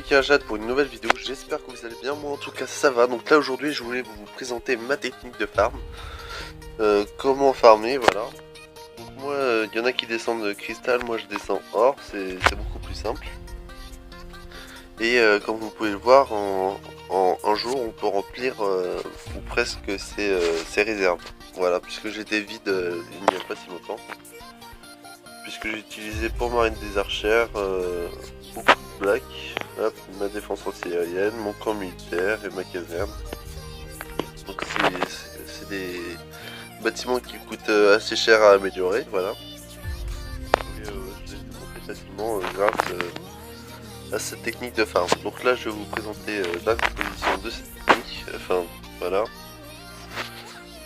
Jade pour une nouvelle vidéo, j'espère que vous allez bien, moi en tout cas ça va. Donc là aujourd'hui je voulais vous présenter ma technique de farm, comment farmer, voilà. Donc moi il y en a qui descendent cristal, moi je descends or, c'est beaucoup plus simple. Et comme vous pouvez le voir, en un jour on peut remplir ou presque ses réserves. Voilà, puisque j'étais vide il n'y a pas si longtemps. Puisque j'ai utilisé pour marine des archères beaucoup de black, hop, ma défense anti-aérienne, mon camp militaire et ma caserne. Donc c'est des bâtiments qui coûtent assez cher à améliorer, voilà. Et je les ai montés facilement grâce à cette technique de farm. Donc là je vais vous présenter la composition de cette technique, enfin voilà.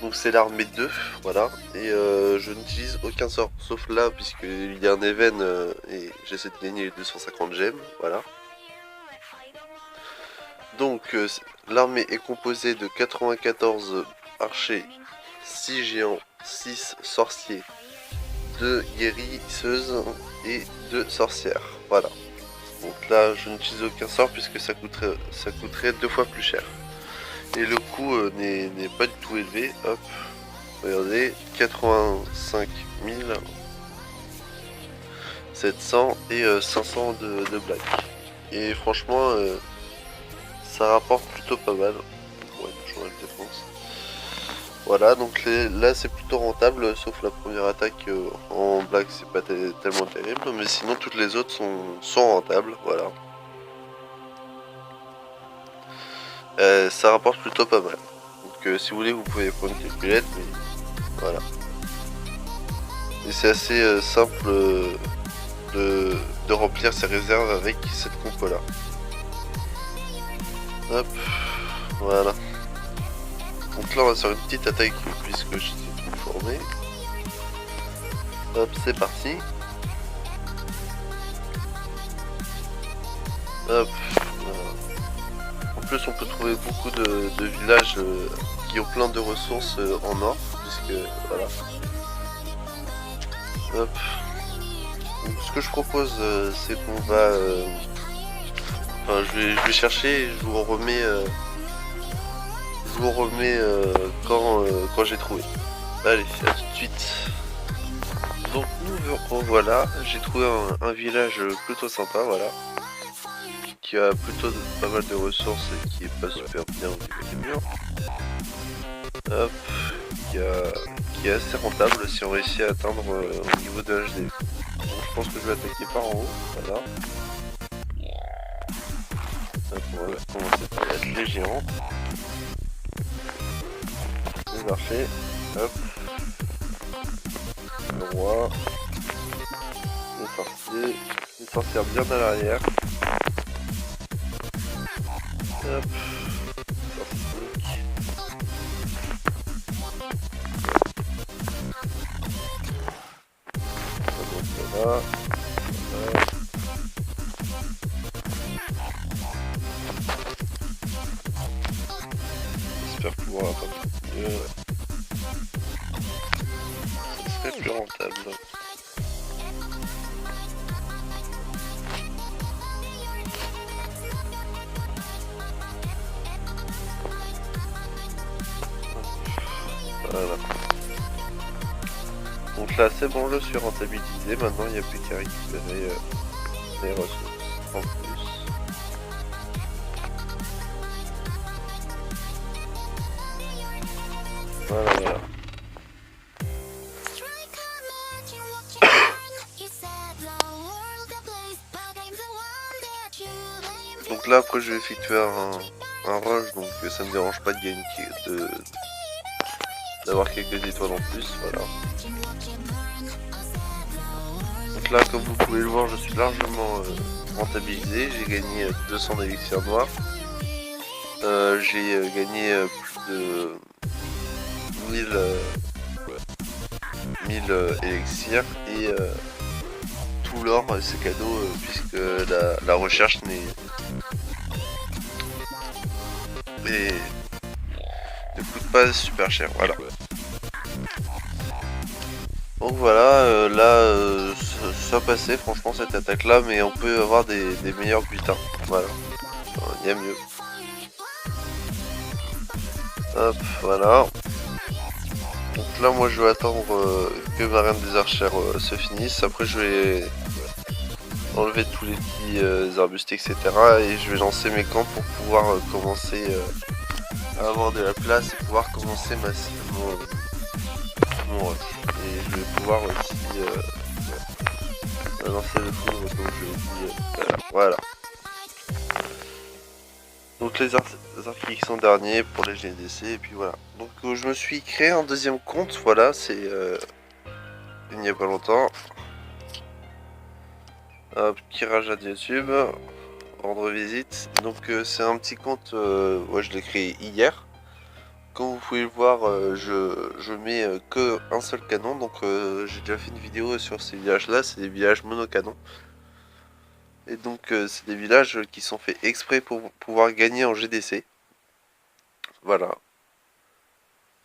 Donc c'est l'armée 2, voilà, et je n'utilise aucun sort, sauf là, puisqu'il y a un event et j'essaie de gagner les 250 gemmes, voilà. Donc l'armée est composée de 94 archers, 6 géants, 6 sorciers, 2 guérisseuses et 2 sorcières, voilà. Donc là je n'utilise aucun sort puisque ça coûterait 2 fois plus cher. Et le coût n'est pas du tout élevé, hop, regardez, 85 700 et 500 de black. Et franchement, ça rapporte plutôt pas mal. Ouais, toujours la défense. Voilà, donc là c'est plutôt rentable, sauf la première attaque en black, c'est pas tellement terrible, mais sinon toutes les autres sont rentables, voilà. Ça rapporte plutôt pas mal. Donc si vous voulez vous pouvez prendre une calculette, mais voilà. Et c'est assez simple de remplir ses réserves avec cette compo là. Hop, voilà. Donc là on va faire une petite attaque puisque je suis tout formé. Hop, c'est parti. Hop, voilà. En plus on peut trouver beaucoup de villages qui ont plein de ressources en or, puisque voilà. Hop. Donc, ce que je propose c'est qu'on va enfin je vais chercher et je vous remets quand j'ai trouvé. Allez, à tout de suite. Donc nous revoilà, j'ai trouvé un village plutôt sympa, voilà. Qui a plutôt pas mal de ressources et qui est pas super bien au niveau des murs. Hop, qui est assez rentable si on réussit à atteindre au niveau de HD. Donc je pense que je vais attaquer par en haut, voilà. Hop, on va commencer par les géants. Les archers, hop. Le roi. Les sorcières bien à l'arrière. Hop, voilà. J'espère pouvoir un peu mieux. Ça serait plus rentable. Voilà. Donc là c'est bon, je suis rentabilisé, maintenant il n'y a plus qu'à récupérer les ressources en plus. Voilà, voilà. Donc là après je vais effectuer un rush, donc ça me dérange pas de gagner d'avoir quelques étoiles en plus, voilà. Donc là comme vous pouvez le voir je suis largement rentabilisé, j'ai gagné 200 d'élixirs noirs, j'ai gagné plus de 1000 élixirs et tout l'or c'est cadeau puisque la recherche ne coûte pas super cher, voilà. Donc voilà, là ça passait franchement cette attaque là, mais on peut avoir des meilleurs butins, voilà. y a mieux. Hop, voilà. Donc là, moi, je vais attendre que ma reine des archères se finisse. Après, je vais enlever tous les petits arbustes, etc. Et je vais lancer mes camps pour pouvoir commencer à avoir de la place et pouvoir commencer mon rush. Et je vais pouvoir aussi lancer le foudre comme je l'ai dit. Voilà. Donc les arcs sont derniers pour les GDC et puis voilà. Donc je me suis créé un deuxième compte, voilà, c'est il n'y a pas longtemps. Hop, tirage à YouTube, ordre visite. Donc c'est un petit compte, ouais, je l'ai créé hier. Comme vous pouvez le voir, je mets que un seul canon. Donc j'ai déjà fait une vidéo sur ces villages là, c'est des villages monocanons. Et donc c'est des villages qui sont faits exprès pour pouvoir gagner en GDC. Voilà.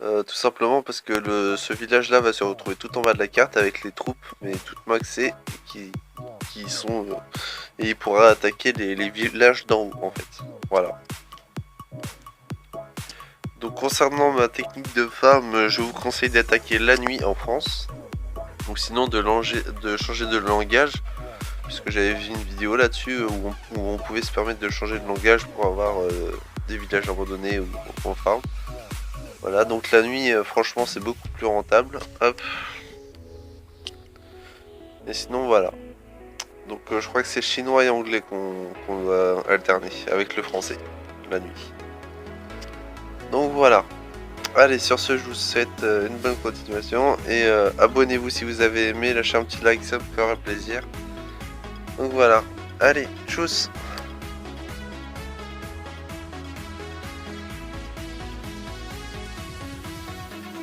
Tout simplement parce que ce village là va se retrouver tout en bas de la carte avec les troupes mais toutes maxées qui sont et il pourra attaquer les villages d'en haut en fait. Voilà. Donc concernant ma technique de farm, je vous conseille d'attaquer la nuit en France. Ou sinon de changer de langage. Puisque j'avais vu une vidéo là-dessus où on pouvait se permettre de changer de langage pour avoir des villages abandonnés ou en farm. Voilà, donc la nuit, franchement, c'est beaucoup plus rentable. Hop. Et sinon, voilà. Donc je crois que c'est chinois et anglais qu'on doit alterner avec le français, la nuit. Donc voilà. Allez, sur ce, je vous souhaite une bonne continuation. Et abonnez-vous si vous avez aimé, lâchez un petit like, ça me fera plaisir. Donc voilà. Allez, tchuss!